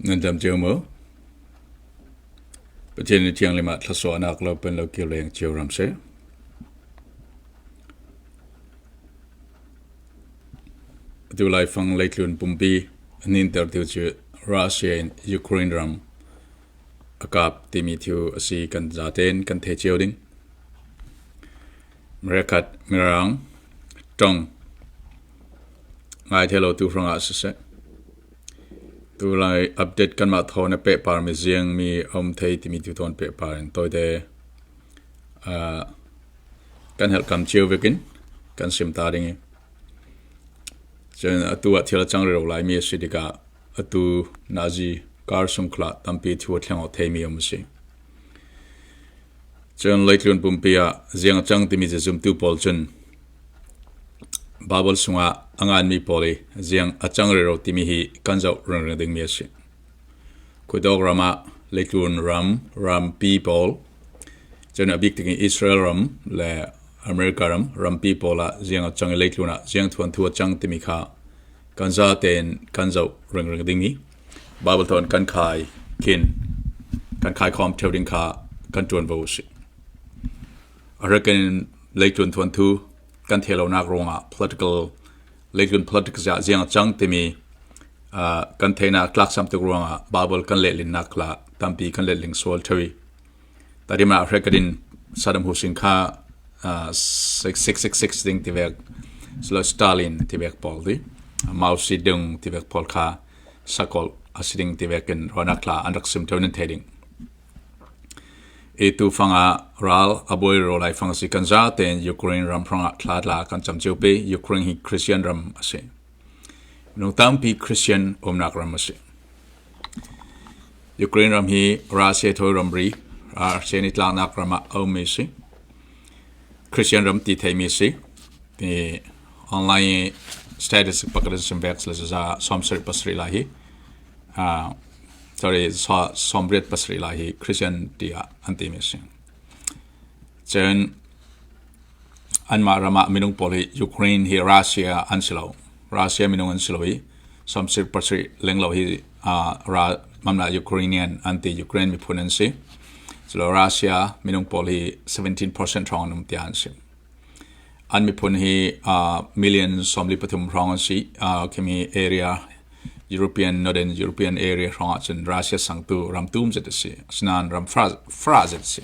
เงินจำเจียวมั้งประเทศนี้เที่ยงเลยมาทศวรรษนักเราเป็นเราเกี่ยวเรื่องเจียวรำเสดูไลฟ์ฟังเล็กลุ่นปุ่มปีนินเตอร์ติวจือรัสเซียยูเครนรำอากาศที่มีทิวสีกันจาเตนกันเทเจียวดิ้งเมื่อกัดเมื่อรังตรงไงเทโลตูฟรังอาสเซตัวไลอัปเดตกันมาทอนเปะปาร์มิเซียงมีอมเทยที่มีทิวทอนเปะปาร์ตัวเดกันเฮลกัมเชียวเวกินกันซิมตาดิ้งจนตัวที่เราจังเรื่องไลมีสิทธิ์กาตัวนาซีการสงครามตั้มปีที่วัดแห่งอัลเทมีอมสิจนเล็กลุ่นปุ่มปีอะเสียงจังที่มีจะซุ่มตัวพอลจนบาบลสงะอ่างานมีพอลีเสียงจังเรื่องที่มีฮีกันจะเรื่องดิ่งมีสิคุยดอกรามาเล็กลุ่นรัมปีพอลจนอบิกที่อิสราเอลรัมและอเมริการัมปีพอละเสียงจังเล็กลุ่นอะเสียงทวนทัวจังที่มีค่ากันจะเต็นกันจะเรื่องดิ่งนี้บาบลทอนกันขายกินกันขายคอมเทลดิ้งค่ากันจวนโวสิอะไรกันเล็กจนทวนทูกันเทโลนักรงอ่ะ political เล็กจน political จะเสียงจังที่มีกันเทนักลักษณะตัวรงอ่ะบาบลกันเล่ลินนักละตั้มปีกันเล่ลิงโซลทวีแต่ที่มาอะไรกันซัดดัมฮุสซินค่า666ดิ้งที่เวกสโลสตาลินที่เวกพอลดิมาอุสิดึงที่เวกพอลค่าสกอลอสิดิ้งที่เวกันรอนักละอันดักซิมเทอร์นันเทดิ้งitu fanga ral aboi ro lai fanga si kanza ten Ukraine ram pranga thlat la kan chamcheu pe Ukraine hi Christian ram ase no tampi Christian omnak ram ase Ukraine ram hi Russia thoi ram ri arsenit la nak rama ome si Christian ram ti thai mi si ti online status pakadin sim vex la za somser pasri la hi sorry sombret pasri la hi Christian dia anti-mission chen anma rama minung poli Ukraine hi Russia minung ansilo hi somsir pasri lenglo hi ra mamla Ukrainian anti-Ukraine mi punansi so Russia minung poli 17% rong num tian si an mi pun hi millions somli pathum rong si kemi area Northern European area rong chen Russia sangtu ram tum zet si snan ram fra zet si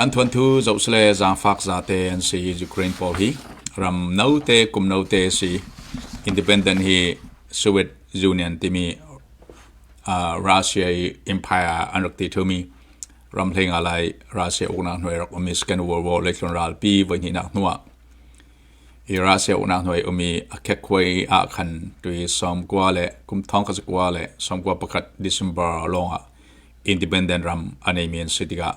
antuan tu zausle za fak za te an si Ukraine pol hi ram nau te kum nau te si independent hi Soviet Union timi Russia empire anrakti thumi ram thleng alai Russia una hnoi rak omi second world war lekon ral pi voi ni nak nuwa Russia una hnoi omi akekwei a khan tui som kwa le kum thong ka kwa le som kwa pakhat December longa independent ram anemian citiga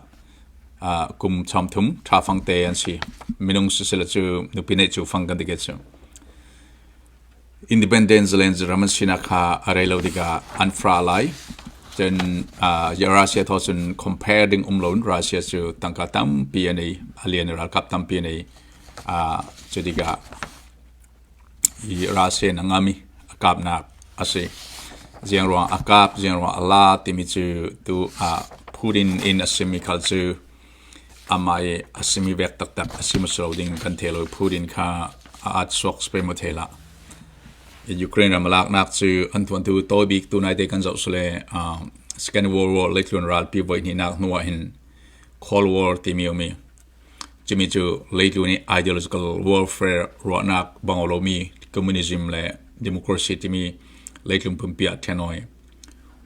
kum chom thum thafang te an si minung sisela chu nupine chu fangan dige chu independence lens raman sina kha arelo diga anfra lai then Russia thosun comparing umlon Russia chu tangka tam pna alien ral kap tam pna jadiga Russia nangami akap na ase jiangro akap jiangro ala timi chu tu Putin in asimi culture amai asimi vek tak tak asimi surrounding kan thelo Putin kha at sok spe mothela Ukraine malak nak chu antuan tu tobik tu nai te kan jau sule second world war leklun ral pi voi ni nak nuwa hin cold war timi omi Jimmy chu lekluni ideological warfare ro nak bangolomi communism le democracy timi leklum pumpia tenoi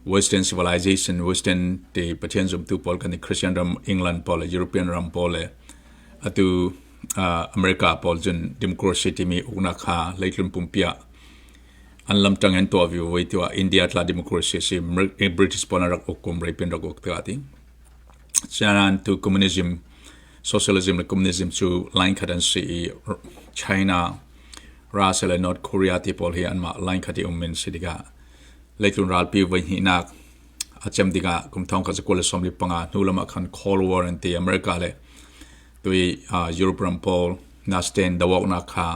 Western civilization Western the potential to pol kan Christian ram England pol European ram pol atu America pol jun democracy timi una kha leklum pumpia anlam tangen to view wei to India tla democracy si British ponarak okum repin rak oktati chanan to communism socialism le communism chu line currency China Russia le North Korea ti pol hi anma line khati ummen sidiga leklun ral pi wei hinak achem diga kum thong ka skole somli panga nulama khan cold war anti America le tui European pol na stand the walk na kha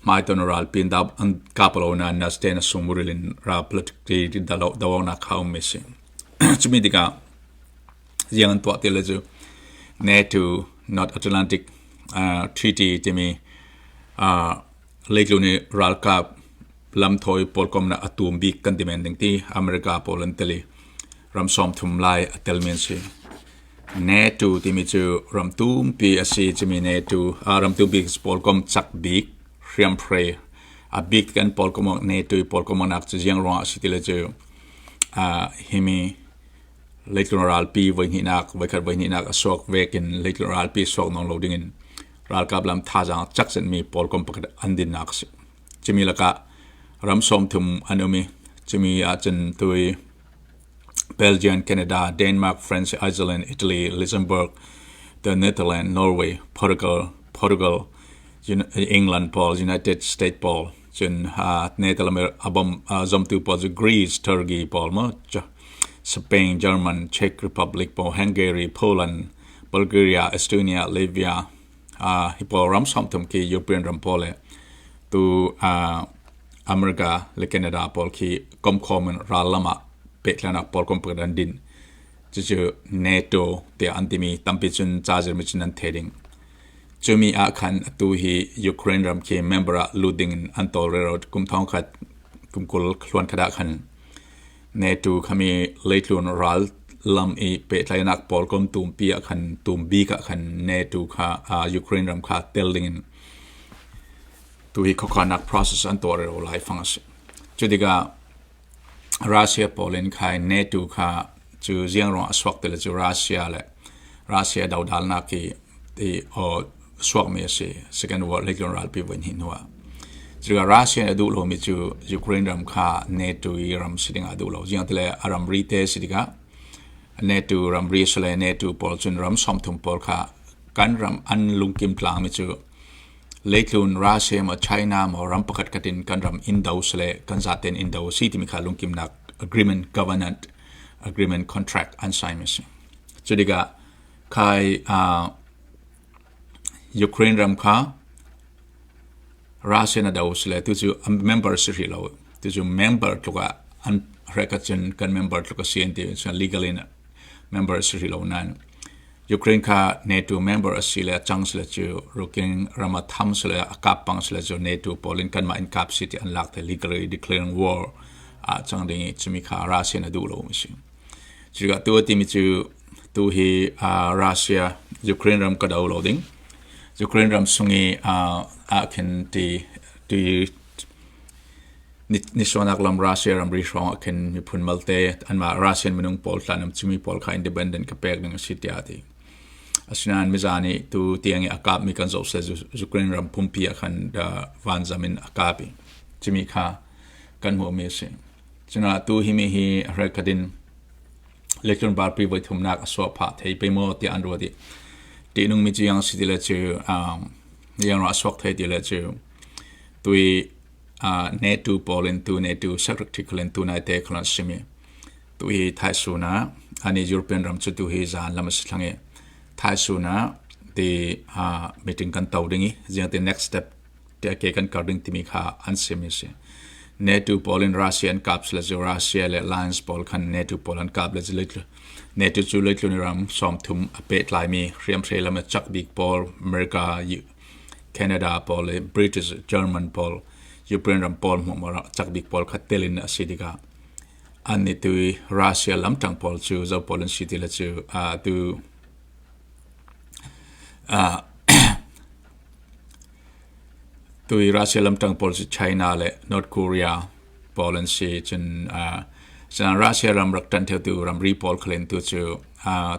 mai ton ral pin da an kapalo na na stena sumurilin ra politically da na khau mesi chumi diga yang to teleju NATO North Atlantic treaty timi leikluni ral kap lam thoi polkom na atum bi kan demanding ti America Poland teli ram som thum lai atelmen si NATO timi chu ram tum pi asi chimi NATO ram tum bi polkom chak big riam pre a big kan polkom NATO polkom nak chu yang ro asi teleju himi leiklun pi vai hinak asok vekin leiklun pi sok nong loading in ral kablam thajang chaksen mi polkom pakat andin naks chimi laka ram som thum anumi chimi achen tui Belgium, Canada, Denmark, France, Iceland, Italy, Luxembourg, the Netherlands, Norway, Portugal, England, Paul, United States, Paul, Netherlands, abom zomtu Paul, Greece, Turkey, Paul, Spain, German, Czech Republic, Paul, Hungary, Poland, Bulgaria, Estonia, Latvia, Paul ram som thum ki European ram Paul tu America, le Canada, Paul ki kom common ralama peklana Paul kom pagandin chu NATO te antimi tampichun charger michinan theding chumi a khan tu hi Ukraine ram ki member luding antol road kum thong khat kum kul khluan khada khan NATO khami leitlun ral lam e peklanak Paul kom tum pi khan tum bi ka khan NATO kha Ukraine ram kha telling tu hi khokanak process antol ro lai fangas chudiga Russia Poland khai NATO kha chu jiang ro aswak tel chu Russia daudal na ki ti o swak me se second world legal ral pi wen hinwa chuga Russia adu lo mi chu Ukraine ram kha NATO ram siding adu lo jiang tele aram rite sidiga NATO ram risle NATO pol chun ram som thum pol kha kan ram an lungkim tlang mi chu leiklun Russia ma China ma ram pakat katin kan ram indaus le kan zaten indaus si ti mi kha lungkim nak agreement covenant agreement contract and sign chudiga khai Ukraine ram kha Russia na daus le tu chu member sri lo tu chu member tluka an rekachin kan member tluka CNT legally member sri lo nan Ukraine kha NATO member asile changsle chu ruking ramatham sele akapang sele chu NATO Poland kan ma in cap city unlock the legally declaring war changding chumi kha Russia na du lo mi chuga tu ti mi chu tu hi Russia Ukraine ram ka daw loading Ukraine ram sungi ken ti nishonak lam Russia ram rishong ken mi phun malte an ma Russian minung Pol tlanam chumi Pol kha independent ka pek ng city ati asinan mizani tu tiangi akap mi kan zose Ukraine ram pumpi khan da vanzamin akapi chimi kha kan mo me se chuna tu himi hi rekadin lecture bar pri voi thumnak aswa pha thei pe mo ti anro di ti nung mi chiang sidile chu yang aswak thei dile chu tui NATO Poland tu NATO secretary klen tu nai te khlan simi tui thai suna ani European ram chu tu hi zan lamas thlange thai suna the meeting kan tawdingi jeng the next step te ke kan carding timi kha ansemi se NATO Poland Russian capsule Russia le alliance Pol khan NATO Poland capsule little NATO chu little ni ram som thum apet lai mi riam threla ma chak big Pol America Canada Pol British German Pol Ukraine ram Pol mo chak big Pol khatelin asidiga ani tu Russia lam tang Pol chu zo Poland city la chu tu tui Russia lam tang Pol si China le North Korea Poland si chen san Russia ram rak tan theo tu ram ri Pol khlen tu chu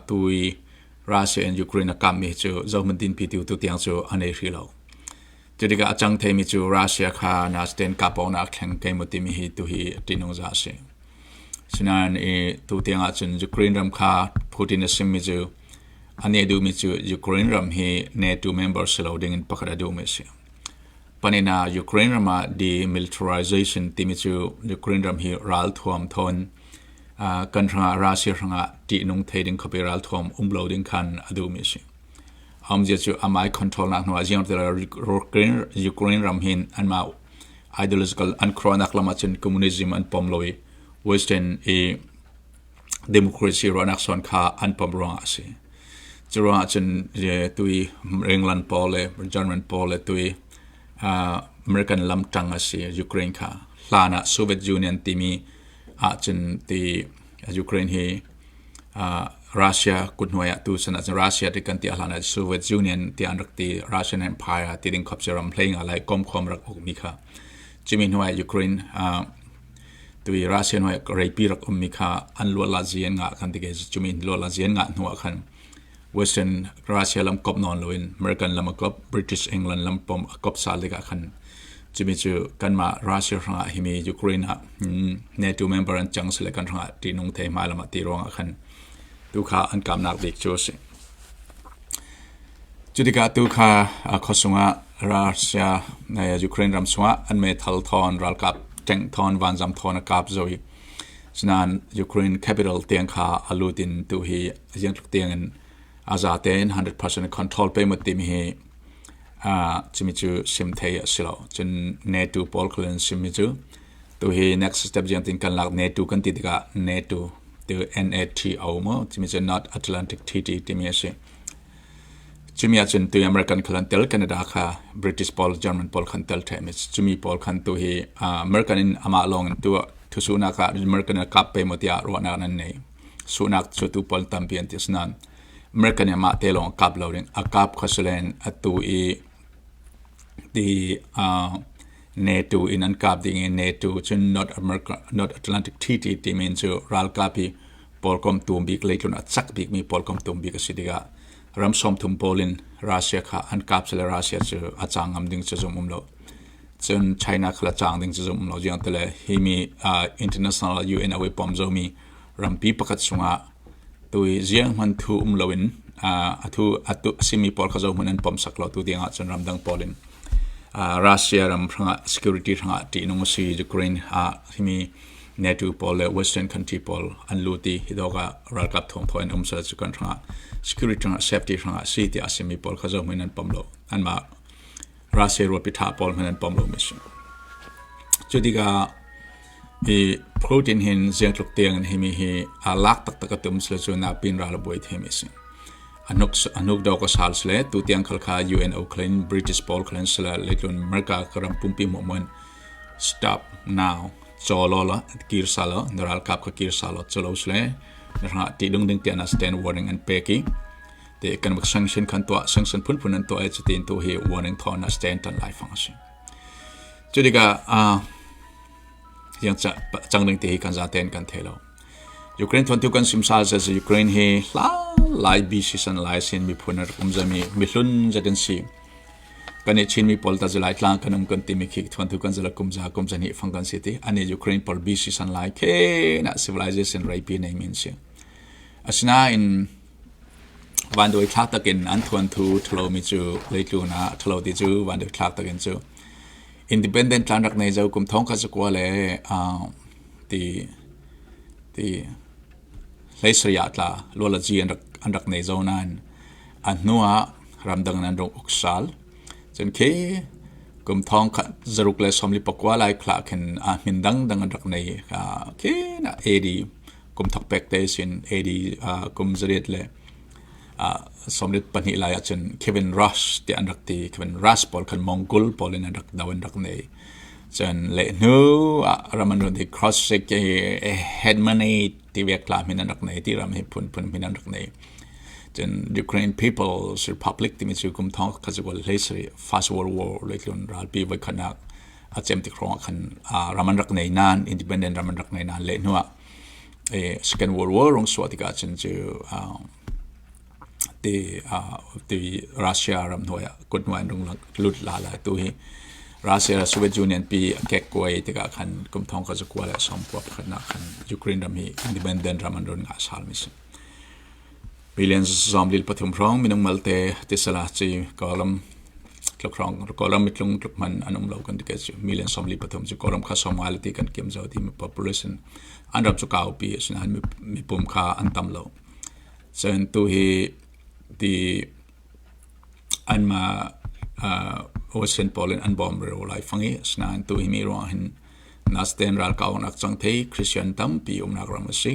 tui Russia and Ukraine kam mi chu zo man tin pi tu tiang chu ane ri lo chediga achang thei mi chu Russia kha na sten ka pon na kheng ke mo ti mi hi tu hi tinong za se sinan tu tiang a chen Ukraine ram kha Putin a sim mi chu ane du mi chu Ukraine ram hi NATO members loading in pakada du mi se panina Ukraine rama demilitarization timichu Ukraine ram hi ral thuam thon kan Russia ranga ti nung theding khapiral thom umloading khan adu mi si จะจูอามายคอนโทรลนักหน่วยยังตัวยูเครนรำหินอันมาideological อันครอนักละมาจนคอมมิวนิสต์อันปอมลอยเวสเทิร์นdemocracy รอนักส่วนข้าอันปอมรองอาศัยจะรอจนตุยอังกฤษพอเลยเยอรมันพอเลยตุยอเมริกันลำจังอาศัยยูเครนข้าลานะโซเวียตยูเนียนที่มีจนที่ยูเครนเฮรัสเซียกุนหัวตัวสนับสนุนรัสเซียที่กันที่อาลานะโซเวียตยูเนียนที่อันรักที่รัสเซียนเอ็มไพร์ที่ดึงขับเสรำเพลงอะไรก้มความรักอกมิค่ะจิมินหัวยูเครนตัวรัสเซียหัวเรย์ปีรักอกมิค่ะอันล้วนลาเซียนงะกันที่เกจจิมินล้วนลาเซียนงะหัวขันเวสเทิร์นรัสเซียลำกบนอนลอยอเมริกันลำกบบริติชอังกฤษลำปมกบซาลิกะขันจิมิจูกันมารัสเซียหัวฮิมียูเครนฮะเนตูเมมเบอร์อันจังสเลกันหัวที่นุ่งเทมาลำที่รองขันตุขาอันกำนักเด็กจูสิจุดที่กาตุขาข้อสงฆ์รัสเซียในยูเครนรำสวะอันเมทัลทอนรัลกับเจงทอนวันจำทอนกับโจยฉะนั้นยูเครนแคปิตอลเตียงขาอลูดินตุฮียังทุกเตียงอาซาเตน100% control ไปหมดที่มีจิมิจูซิมเทียสิโลจนเนตูพอลคลันซิมิจูตุฮี next step ยังติงกันหลักเนตูกันติดกับเนตูตัว NATO มั้งที่มีจะ North Atlantic Treaty ที่มีสิจะมีอาจารย์ตัวอเมริกันคันเตลแคนาดาค่ะ British Pol German Pol คันเตลเทมิสจะมี Pol คันตัวที่อเมริกันอามาลงตัวทุสุนักอเมริกันกับไปหมดที่รัวนักนั้นเนี่ยสุนัขสุดตัว Pol ตั้มเปลี่ยนที่สนานอเมริกันอามาเตลงกับเราเองกับข้อสุดเลยตัวที่NATO อินันกับดิ่ง NATO จน North Atlantic Treaty ที่มีจูรัลกับที่พอลคอมตุ่มบิกเลยจนอัดสักบิกมีพอลคอมตุ่มบิกสิเดียรำสมทุมพอลินรัสเซียค่ะอันกับเซลรัสเซียจูอาจารย์งำดิ่งจะจมุมเราจนไชน่าขลังจางดิ่งจะจมุมเราอย่างเตลฮิมีinternational UN เอาไว้ปอมจะมีรำปีประกาศสงะตัวเจียงมันทุ่มเราอินอัตุซิมีพอลเขาจะมันปอมสักเราตัวเดียงจนรำดังพอลินรัสเซียรำพลัง security พลังที่นุ่งสียูเครนที่มีNATO พอล Western country พอลอันลูตีฮิโดกะรัลกับทงทอยนุ่มสลัดจุกันพลัง security พลัง safety พลังสีที่อาศัยมีพอลเขาจะมันปอมโลอันมารัสเซียรวมพิธาพอลมันปอมโลมิสจุดที่ก็โปรตีนเห็นเสียงตกเตียงเห็นมีลักตักตะกตุ่มสลัดจุนับปินรัลบวยเทมิสอันนุกดอกสาลสเลตุเตียงขลขา UN โอเคลน British Pol คลนสละเล็กลนเมกากรัมปุ่มปีหมมัน stop now จอลอละกีร์ซาลนรัลกับกีร์ซาลจอลสเลนะฮะที่ดึงเตียน stand warning and peki แต่การบัก sanction ขันตัว sanction พุ่นนั้นตัวไอ้จุดที่ตัว warning ทอน stand ตันไลฟ์ฟังสิจุดที่ก็ยังจะจังดึงที่กันจะเต้นกันเทลยูเครนทวนทุกันซิมซาจะยูเครนเฮลายบีซีสันลายเซนมีพูนร์กุมจะมีลุนจะdenซีกันเอชินมีพอลตาจะไล่ตลางกันนุ่มกันที่มีคิกทวนทุกันจะละกุมจะนี่ฟังกันสิที่อันนี้ยูเครนพอลบีซีสันลายแค่น่ะ civilization ไรปีในมินเซียอาศัยอินวันโดยคลาดตะกินอันทวนทูทะเลมิจูเลยลูนะทะเลที่จูวันโดยคลาดตะกินจู independent หลังจากในเจ้ากุมท้องกันสักว่าเลยที่เลยสยามละโลลาจีอันดักในโซนนั้นอันนัวรำดังนั้นรงอกซาลจนเคกุมท้องจรุกเลยสมริปกว่าไล่คลากันมินดังอันดักในเคนะเอดีกุมทักเป็กเตสินเอดีกุมจริตเลยสมริปนิไลจนเควินรัชที่อันดักที่เควินรัชพอลกันมองกุลพอลในอันดักดาวอันดักในจนเล่นูรามันรุ่นที่ cross check headmoney ที่เวียกลามินันดักในที่รำให้พุ่นมินันดักในจน Ukraine People's Republic ที่มีชื่อกุมท้องเขาจะว่าเลยสิ First World War เลยจนรัฐปีไว้ขนาดอาจจะติดครองกันรามันดักในนาน Independent รามันดักในนานเล่นัวSecond World War รงสวัสดิการจนชื่อที่รัสเซียรำหน่วยกฎหมายรงลุดลาละตัวที่รัสเซียและโซเวียตยูเนียนปีแก่กวยที่ก็ขันกุมท้องก็จะกลัวและสมบูรณ์ขนาดขันยูเครนรำมีอินดิเพนเดนต์รามันโดนงาสาลมิสมิเลนส์ซอมลิลปฐุมพร้องมินุงมัลเตติสลาจีกอลัมคลักครองกอลัมมิตลุงทุกมันอนุมเหล่ากันที่เกิดมิเลนซอมลิลปฐุมจีกอลัมข้าสมาลิติกันเกี่ยมเจ้าที่มี population อันดับจุกาวปีสินะมีปุ่มค่าอันต่ำเหล่าเช่นตัวที่ อันมาโอเซนปอลินอันบอมเรโอไลฟังสนานตัวหิมีรวงหินนัสเตนรัลกาวนักจังเทคริสเตียนตัมปีนักรำสิ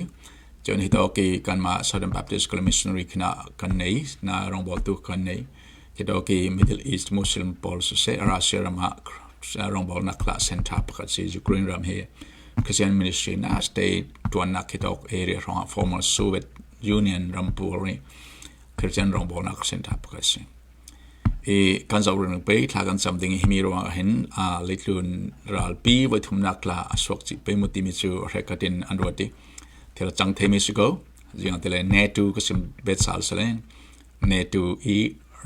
จนฮิตโอกีกันมา Southern Baptist Missionary ขณะกันนี้นารองบอลตุกันนี้ฮิตโอกี Middle East Muslim บอลสุเซรัสเซียรามารองบอลนักละเซนทับกันสิยูเครนรำเฮChristian Ministry น่าสเตย์ตัวนักฮิตโอเอเรียของ former Soviet Union รำปูรีChristian รองบอลนักเซนทับกันสิกันจะรู้นึกไปถ้ากันจำดิ่งหิมีรวงเห็นเล็กลุนรัลปีไว้ทุ่มนักละสวกจิไปมุติมิจูเรกัดินอันวัดดีเทลจังเทมิสโกจึงเทเลเนตูก็สิมเบสซาลเซเลนเนตู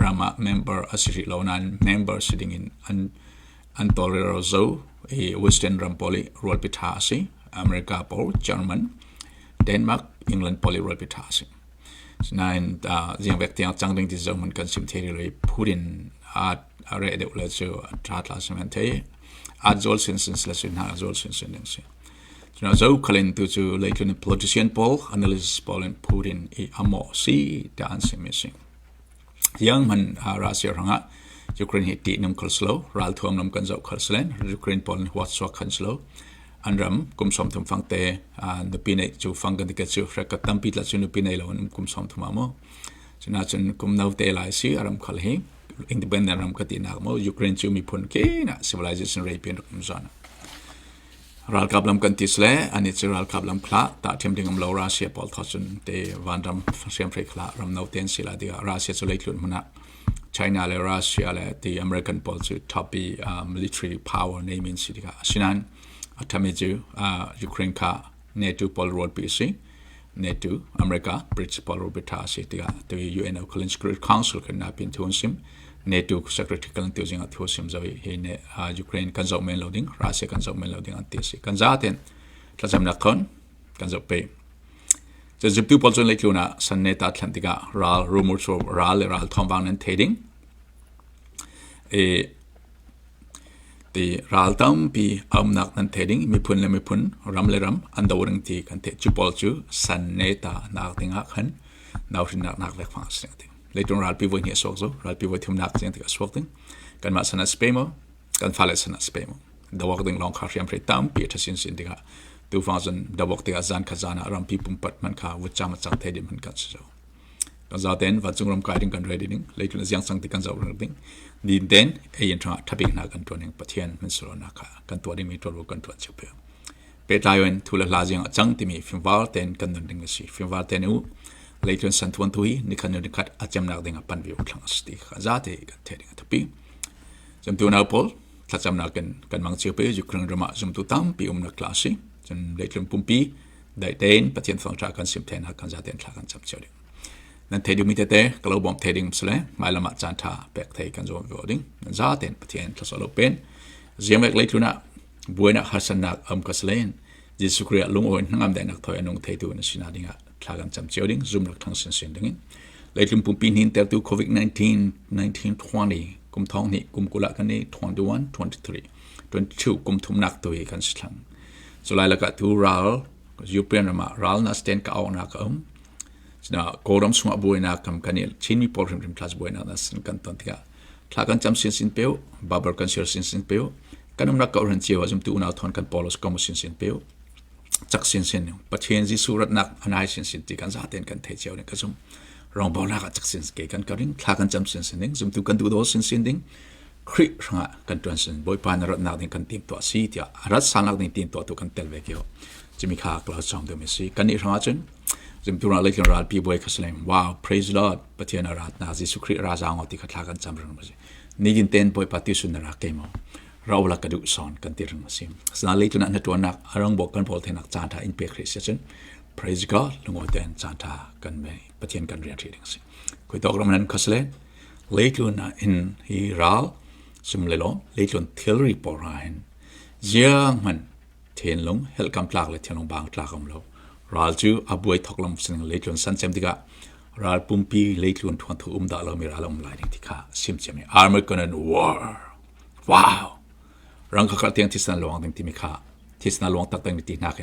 รามาเมมเบอร์อาศิริโลนันเมมเบอร์สิดิ่งอินอันตอร์เรโรโซเวสเทิร์นรัมโพลีรัลปิทาสิอเมริกาโพลเยอรมันเดนมาร์กอังกฤษโพลีรัลปิทาสินั่นยังเวกที่จังดิ่งที่จะมันกันสิมเทเลยพูดินอะไรเดี๋ยวเราจะทราดลาสมันเทอาจจะสิ่งละสิ่งหาจะสิ่งสิ่งสิเราจะคัลinto to like in politician poll analysis poll and put in amo si dance missing ยังมันรัสเซียรังอ่ะยูเครนฮิตตีน้ำคลสโลรัลทวมน้ำกันจะคลสเลนยูเครนพอลหัวสวกคันสโลอันรำกุมสมทุมฟังเตนุปีนจูฟังกันที่เกิดจูเฟรกัดตั้มปิดละจูนุปีนเรากุมสมทุมอาโมฉะนั้นจนกุมนาวเตลายสิอารมณ์คัลหิindependent รำกัดที่นักโมยูเครนจูมีผลเกนะ civilization เรียบเรียนกุมจานรัลกับลำกันที่สเลอันนี้จะรัลกับลำคลาแต่เทียมถึงลาวรัสเซียพอลทัศน์เดวันรำเสียมเฟรคลารำนาวเตียนสิลาดีรัสเซียจะเล็กลุ่นมันนะไชน่าและรัสเซียและที่อเมริกันพอลจะท็อปปี้military power ในมินสิดีกาฉะนั้นทำให้จูยูเครนค่ะเนตูพอลโรดปีสิเนตูอเมริกาบริติชพอลโรดปีท่าสิดีกาตัว UN Nuclear Security Council กันนับเป็นทุนซิมNATO Secretary กันตัวจริงอ่ะทุกสิ่งจะเห็นยูเครนกันจะไม่เราดิ้งรัสเซียกันจะไม่เราดิ้งอันที่สิกันจะเห็นถ้าจำนักคนกันจะไปจะจุดที่พอจนเล็กอยู่นะสันนิษฐานทันทีก็รัลรูมอร์ส์รัลทอมวางนั้นเทดิ้งที่รัลตั้มปีอัมนักนั้นเทดิ้งมีพุ่นและมีพุ่นรำเลยรำอันดาวดึงที่กันเทจุดพอจูสันนิษฐานนักดิ้งอ่ะขันดาวดึงนักเล็กฟังสิ่งที่เลยตรงรัลปีวันนี้สวกzoรัลปีวันที่มันนักสิ่งที่ก็สวกดิ้งกันมาสนับสนุนกันฟ้าเลยสนับสนุนดาวดึงลองขาเรียมเฟรตั้มปีทัศน์สิ่งที่ก็ตัวฟังจนดาวดึงอาจารย์ขจานะรำปีปุ่มปัดมันขาวุฒิจามาจังเทดิมันกันสิโกันจะเต้นวัดจงรำกายดิ้งกันเรดิ้งเลยตรงยังสังติกันจะรำดิ้งดีเด่นยันทว่าทับอีกนักกันตัวหนึ่งปะเทียนมันสโลนักกันตัวนี้มีตัวรู้กันตัวเชื่อเพื่อเปิดไลน์วันทุลลาจิงจังที่มีฟิล์มวาร์เต้นกันตัวหนึ่งสิฟิล์มวาร์เต้นอู้เลยจนสันทวนทุยนี่ขันยูนิคัดอาจจะนักดิ้งปันวิวทางสติกันจะเต้กันเทดิ้งทับปีจำตัวนักพอลถ้าจำนักกันมังเชื่อเพื่ออยู่ครั้งเดิมจำตัวตั้มปีนักคลาสสิจนเลยจนปุ่มปีได้เต้นปะเทียนฟังจากกันสิบเทนกันจะเต้นทางกันจำเชื่อดิ้งนั่นเทดิ้งมิเตเต้ก็เราบอมเทดิ้งสเลยไม่ละมาจันทาแบกเทกันจอมวิวดิ้งนั่นจะเต้นปะเทียนทศลเป็นเสียงเอกเลยจุนะบัวนักฮัสนักกัสเลนยิสุครีลุงโอนนั่งได้นักถอยนุ่งเทตัวนั่นสินาดิ้งทางกันจำเชื่อดิ้งซุ่มหลักทางสินดิ้งเลยจนปุ่มปีนี้เติร์ตูโควิด19 กุมท้องนี่กุมกุละกันนี่21 23 22กุมทุ่มนักตัวกันสิทังสุดท้ายแล้วก็ตัวรัลยูเปียนมารัลนัสเตนก็เอานักนะโกรมสมับุยนักกันนี่ชินมีพอลริมคลาสบุยนักนั่นกันตอนที่ก็ทางกันจำสินเปียวบาร์เบอร์กันเชื่อสินเปียวกันนุ่มรักก็เรียนเชี่ยวจำตัวน่าทนกันพอลสก็มุสินเปียวจักสินปัจเจียนที่สุดนักอันไหนสินที่กันจะเต้นกันเทเชี่ยวเนี่ยก็สุ่มรองบอลนักจักสินเกี่ยกันก็ริ่งทางกันจำสินดิ้งจำตัวกันดูโดสินดิ้งคริสงะกันตัวสินบอยปานรัตนักดิ้งกันทีมตัวสีที่รัตสานักดิ้งทีมตัวตุกันเตลเวกิโอจะมีข่าวกล่าวจอมเดมิซีกันนี่รัตจนจำตัวเราเล่นรัตปีบอยคัสเลมว้าว praise Lord ปะเทียนรัตนาจิสุคริราชางอติขัดทางกันจำเรื่องมันนี่กินเต้นบอยปฏิสุนทรเกมเราหลักกระดูกสอนกันที่เรื่องมันสิสนาเล่นนั้นตัวนักอารมณ์บอกกันพอเทนักจานทาอินเปคริสเซน praise God ลุงโอเต้นจานทากันไปปะเทียนกันเรียนที่เรื่องสิคุยต่อกันนั้นคัสเลนเล่นนั้นอินฮีรัลสมเลโลเล่นทิลรีปอร์ไฮน์ยังมันเทียนลงเฮลกัมพลากเลยเทียนลงบางพลากของเรารัลจูอับวยทอกลำสิ่งเล่นสันเซมติกะรัลปุ่มปีเล่นทวนทุกดาลมีรัลลายที่ข้าซิมเจมีอาร์เมอร์กันวอร์ว้าวรังขะเตียงที่สนานหลวงที่มีข้าที่สนานหลวงตักตั้งในที่นัก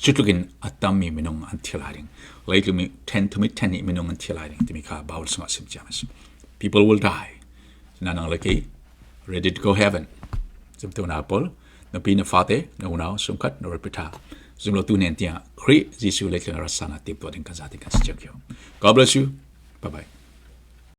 จุดลุกินอัตตามีมินงอันเทลาริงเล่นมี10 to 10มินงอันเทลาริงที่มีข้าบาวลสงสิมเจมิส people will die nanang laki ready to go heaven zum tu na pol na pina fate na unao sumkat na repita zum lo tu nen tia Hre Jesus le kan rasana tip to den kan zati kan God bless you. Bye bye.